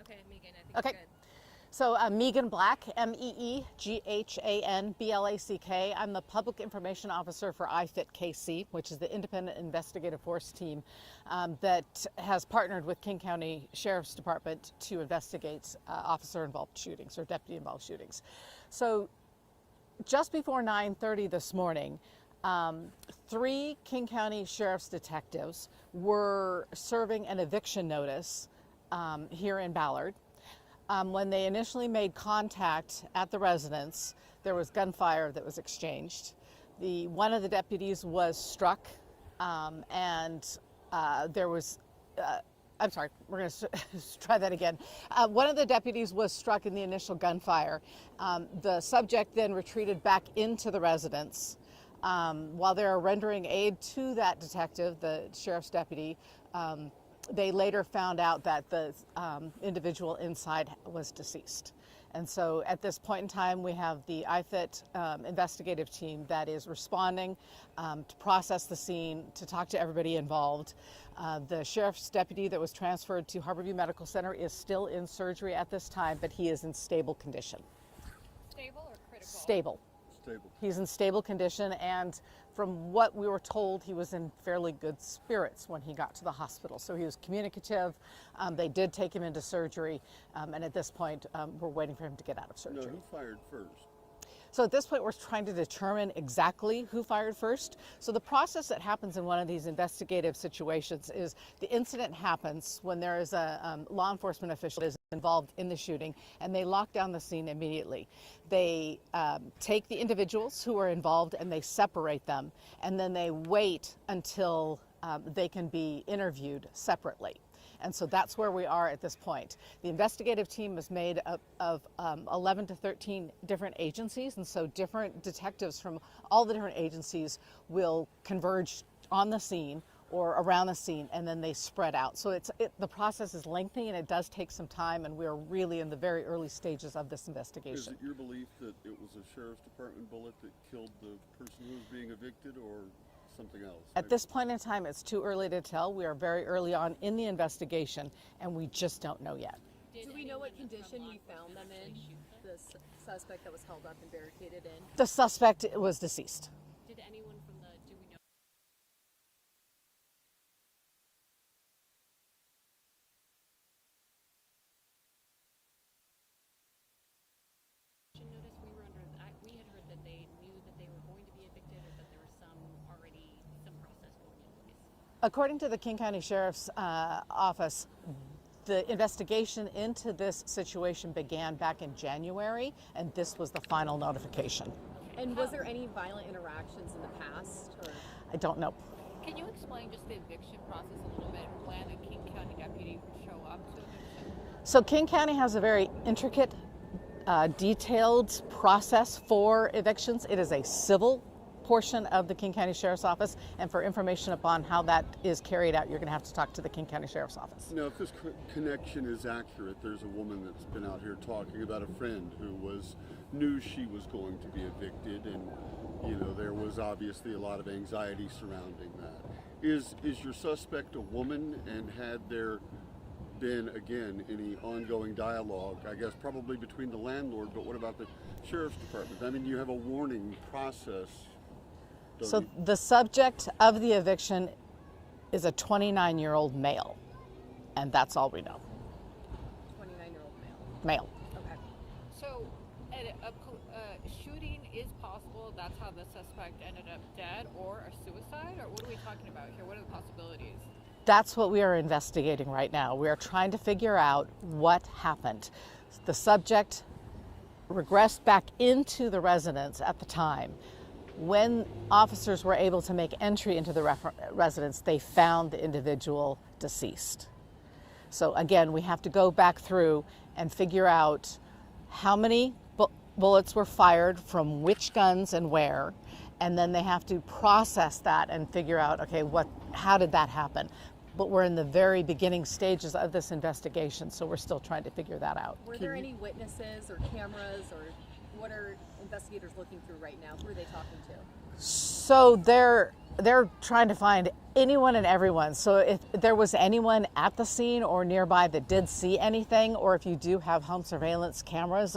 Okay, Megan, I think Okay. you're good. So Megan Black, MEEGHAN-BLACK. I'm the Public Information Officer for IFIT-KC, which is the Independent Investigative Force team that has partnered with King County Sheriff's Department to investigate officer-involved shootings or deputy-involved shootings. So just before 9:30 this morning, 3 King County Sheriff's detectives were serving an eviction notice here in Ballard. When they initially made contact at the residence, there was gunfire that was exchanged. One of the deputies was struck, and there was. I'm sorry, we're going to try that again. One of the deputies was struck in the initial gunfire. The subject then retreated back into the residence. While they are rendering aid to that detective, the sheriff's deputy, they later found out that the individual inside was deceased. And so at this point in time, we have the IFIT investigative team that is responding to process the scene, to talk to everybody involved. The sheriff's deputy that was transferred to Harborview Medical Center is still in surgery at this time, but he is in stable condition. Stable or critical? Stable. Stable. He's in stable condition, and from what we were told, he was in fairly good spirits when he got to the hospital. So he was communicative. They did take him into surgery, and at this point, we're waiting for him to get out of surgery. No, who fired first? So at this point, we're trying to determine exactly who fired first. So the process that happens in one of these investigative situations is the incident happens when there is a law enforcement official that is involved in the shooting, and they lock down the scene immediately. They take the individuals who are involved and they separate them, and then they wait until they can be interviewed separately. And so that's where we are at this point. The investigative team is made up of 11 to 13 different agencies, and so different detectives from all the different agencies will converge on the scene or around the scene, and then they spread out. So the process is lengthy, and it does take some time, and we're really in the very early stages of this investigation. Is it your belief that it was a sheriff's department bullet that killed the person who was being evicted, or something else? At this point in time, it's too early to tell. We are very early on in the investigation, and we just don't know yet. Do we know what condition we found them in? The suspect that was held up and barricaded in? The suspect was deceased. Did anyone from the, do we know? Notice we had heard that they knew that they were going to be evicted, or that there was some process going in place. According to the King County Sheriff's Office, the investigation into this situation began back in January, and this was the final notification. And was there any violent interactions in the past? Or? I don't know. Can you explain just the eviction process a little bit, when a King County deputy would show up to eviction? So King County has a very intricate, detailed process for evictions. It is a civil portion of the King County Sheriff's Office, and for information upon how that is carried out, you're going to have to talk to the King County Sheriff's Office. Now, if this connection is accurate, there's a woman that's been out here talking about a friend who knew she was going to be evicted, and there was obviously a lot of anxiety surrounding that. Is your suspect a woman, and had there been, again, any ongoing dialogue, I guess probably between the landlord, but what about the Sheriff's Department? I mean, you have a warning process. So the subject of the eviction is a 29-year-old male, and that's all we know. 29-year-old male. Male. Okay. So, a shooting is possible. That's how the suspect ended up dead, or a suicide, or what are we talking about here? What are the possibilities? That's what we are investigating right now. We are trying to figure out what happened. The subject regressed back into the residence at the time. When officers were able to make entry into the residence, they found the individual deceased. So again, we have to go back through and figure out how many bullets were fired from which guns and where, and then they have to process that and figure out, okay, how did that happen? But we're in the very beginning stages of this investigation, so we're still trying to figure that out. Were there any witnesses or cameras, or what are investigators looking through right now? Who are they talking to? So they're trying to find anyone and everyone. So if there was anyone at the scene or nearby that did see anything, or if you do have home surveillance cameras,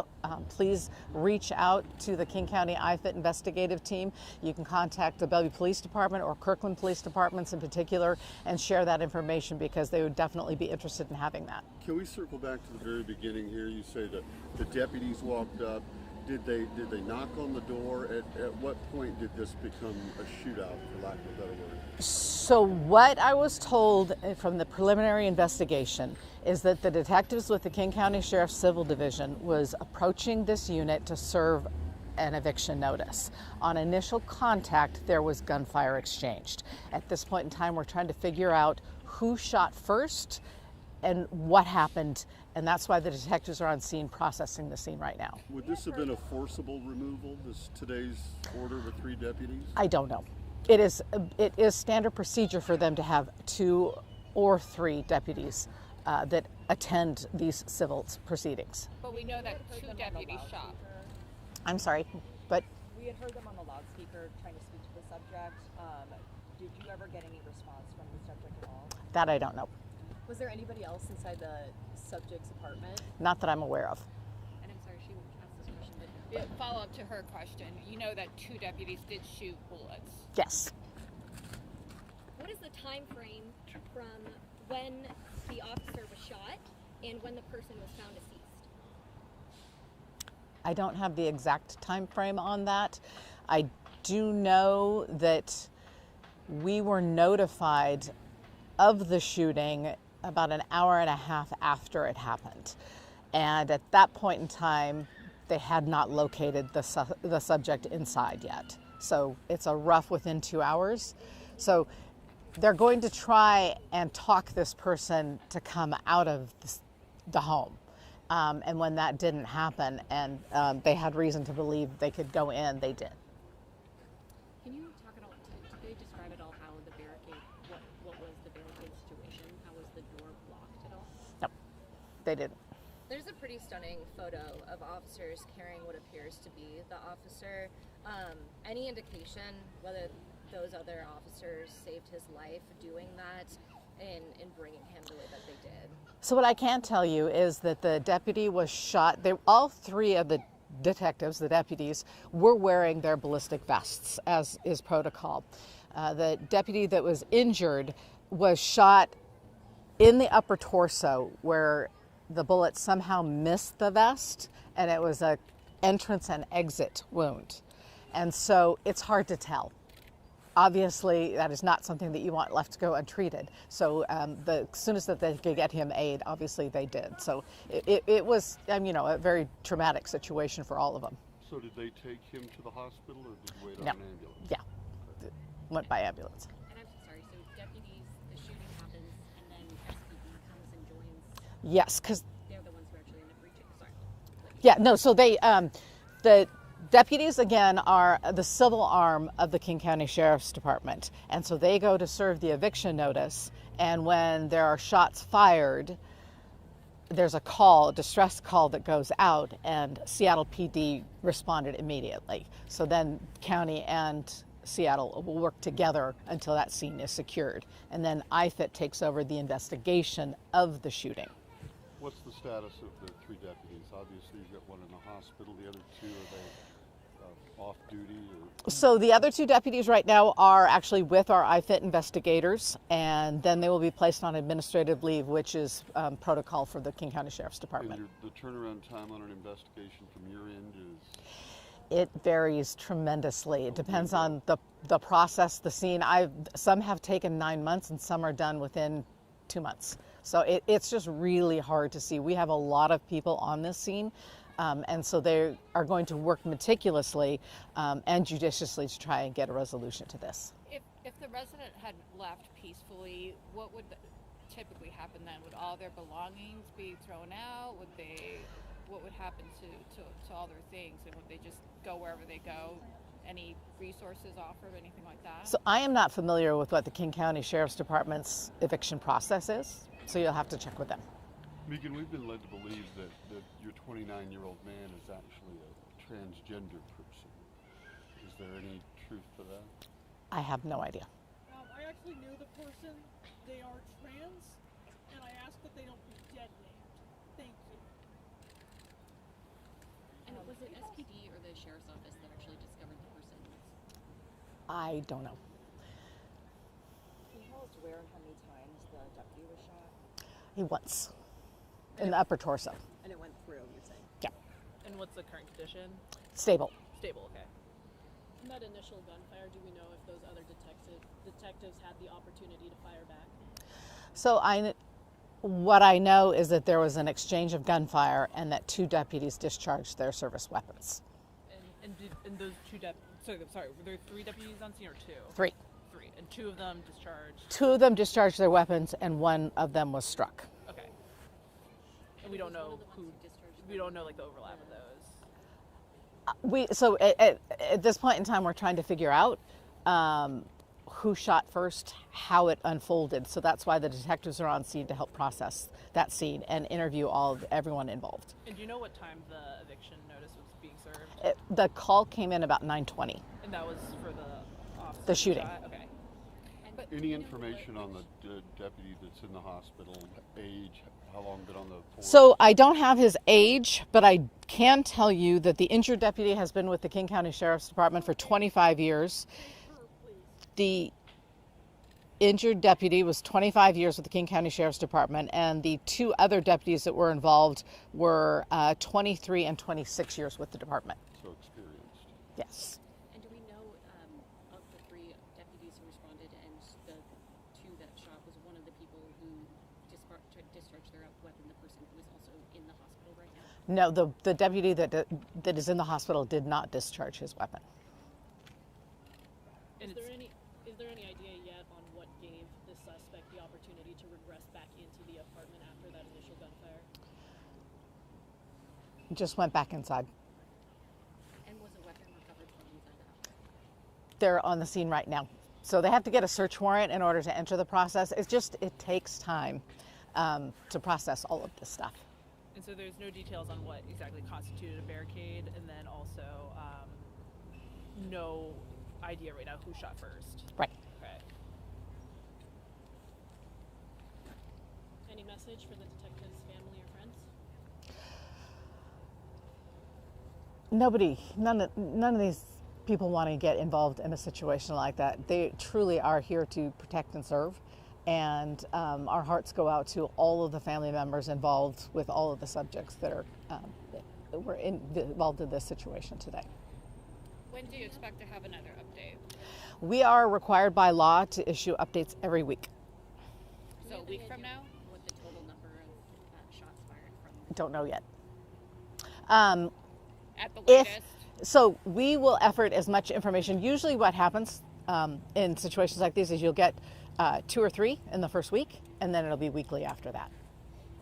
please reach out to the King County IFIT investigative team. You can contact the Bellevue Police Department or Kirkland Police Departments in particular and share that information, because they would definitely be interested in having that. Can we circle back to the very beginning here? You say that the deputies walked up. Did they knock on the door? At what point did this become a shootout, for lack of a better word? So what I was told from the preliminary investigation is that the detectives with the King County Sheriff's Civil Division was approaching this unit to serve an eviction notice. On initial contact, there was gunfire exchanged. At this point in time, we're trying to figure out who shot first and what happened, and that's why the detectives are on scene processing the scene right now. Would this have been a forcible removal, today's order with 3 deputies? I don't know. It is standard procedure for them to have 2 or 3 deputies that attend these civil proceedings. But we know that 2 deputies shot. I'm sorry, but We had heard them on the loudspeaker trying to speak to the subject. Did you ever get any response from the subject at all? that I don't know. Was there anybody else inside the subject's apartment? Not that I'm aware of. And I'm sorry, she asked this question, but follow up to her question. You know that 2 deputies did shoot bullets. Yes. What is the time frame from when the officer was shot and when the person was found deceased? I don't have the exact time frame on that. I do know that we were notified of the shooting about an hour and a half after it happened. And at that point in time, they had not located the subject inside yet. So it's a rough within 2 hours. So they're going to try and talk this person to come out of the home. And when that didn't happen, and they had reason to believe they could go in, they did. Can you talk at all, did they describe at all how the barricade, what was the barricade situation? How was the door blocked at all? No, they didn't. There's a pretty stunning photo of officers carrying what appears to be the officer. Any indication whether those other officers saved his life doing that in bringing him the way that they did? So what I can tell you is that the deputy was shot. All 3 of the detectives, the deputies, were wearing their ballistic vests, as is protocol. The deputy that was injured was shot in the upper torso, where the bullet somehow missed the vest, and it was an entrance and exit wound. And so it's hard to tell. Obviously, that is not something that you want left to go untreated. So as soon as that they could get him aid, obviously they did. So it was, a very traumatic situation for all of them. So did they take him to the hospital, or did you wait on No. an ambulance? Yeah, went by ambulance. And I'm so sorry, so deputies, the shooting happens and then SPD comes and joins, Yes, because they're the ones who actually end up reaching, sorry. yeah, no. So the deputies, again, are the civil arm of the King County Sheriff's Department. And so they go to serve the eviction notice. And when there are shots fired, there's a distress call that goes out, and Seattle PD responded immediately. So then county and Seattle will work together until that scene is secured. And then IFIT takes over the investigation of the shooting. What's the status of the 3 deputies? Obviously, you've got one in the hospital. The other 2, are they off duty? Or? So the other 2 deputies right now are actually with our IFIT investigators, and then they will be placed on administrative leave, which is protocol for the King County Sheriff's Department. And the turnaround time on an investigation from your end is? It varies tremendously. It depends on the process, the scene. Some have taken 9 months, and some are done within 2 months. So it's just really hard to see. We have a lot of people on this scene, and so they are going to work meticulously and judiciously to try and get a resolution to this. If the resident had left peacefully, what would typically happen then? Would all their belongings be thrown out? What would happen to all their things? And would they just go wherever they go? Any resources offered, anything like that? So I am not familiar with what the King County Sheriff's Department's eviction process is, so you'll have to check with them. Megan, we've been led to believe that your 29-year-old man is actually a transgender person. Is there any truth to that? I have no idea. I actually knew the person. They are trans, and I ask that they don't be dead named. Thank you. And was it SPD or the sheriff's office that actually discovered the person? I don't know. Can you tell us where and how many times the deputy was shot? He once in the upper torso. And it went through, you're saying? Yeah. And what's the current condition? Stable. Stable, okay. In that initial gunfire, do we know if those other detectives had the opportunity to fire back? So what I know is that there was an exchange of gunfire and that 2 deputies discharged their service weapons. And those sorry, were there 3 deputies on scene or 2? 3. 3. And 2 of them discharged. 2 of them discharged their weapons and 1 of them was struck. Okay. And we don't know we don't know like the overlap of those. So at this point in time, we're trying to figure out who shot first, how it unfolded. So that's why the detectives are on scene to help process that scene and interview everyone involved. And do you know what time the eviction notice was being served? The call came in about 9:20. And that was for the officer The shooting. shot? Okay. Any information on the deputy that's in the hospital, age, how long been on the force? So I don't have his age, but I can tell you that the injured deputy has been with the King County Sheriff's Department for 25 years. The injured deputy was 25 years with the King County Sheriff's Department, and the 2 other deputies that were involved were 23 and 26 years with the department. So experienced. Yes. And do we know of the 3 deputies who responded and the 2 that shot was one of the people who discharged their weapon, the person who is also in the hospital right now? No, the deputy that is in the hospital did not discharge his weapon. Is there any idea yet on what gave the suspect the opportunity to regress back into the apartment after that initial gunfire? Just went back inside. And was a weapon recovered from inside the house? They're on the scene right now. So they have to get a search warrant in order to enter the process. It takes time to process all of this stuff. And so there's no details on what exactly constituted a barricade, and then also no idea right now who shot first. Right. Okay. Any message for the detective's family or friends? None of these people want to get involved in a situation like that. They truly are here to protect and serve. And our hearts go out to all of the family members involved with all of the subjects that were involved in this situation today. When do you expect to have another update? We are required by law to issue updates every week. So a week from now? What the total number of shots fired from? Don't know yet. At the latest? So we will effort as much information. Usually what happens in situations like these is you'll get 2 or 3 in the first week, and then it'll be weekly after that.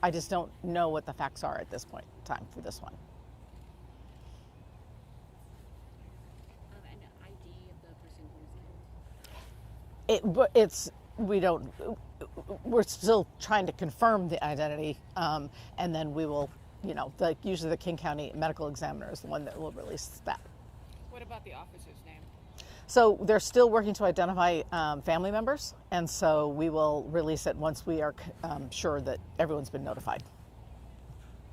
I just don't know what the facts are at this point in time for this one. An ID of the person who was killed? We're still trying to confirm the identity, and then we will, usually the King County medical examiner is the one that will release that. What about the officer's name? So they're still working to identify family members, and so we will release it once we are sure that everyone's been notified.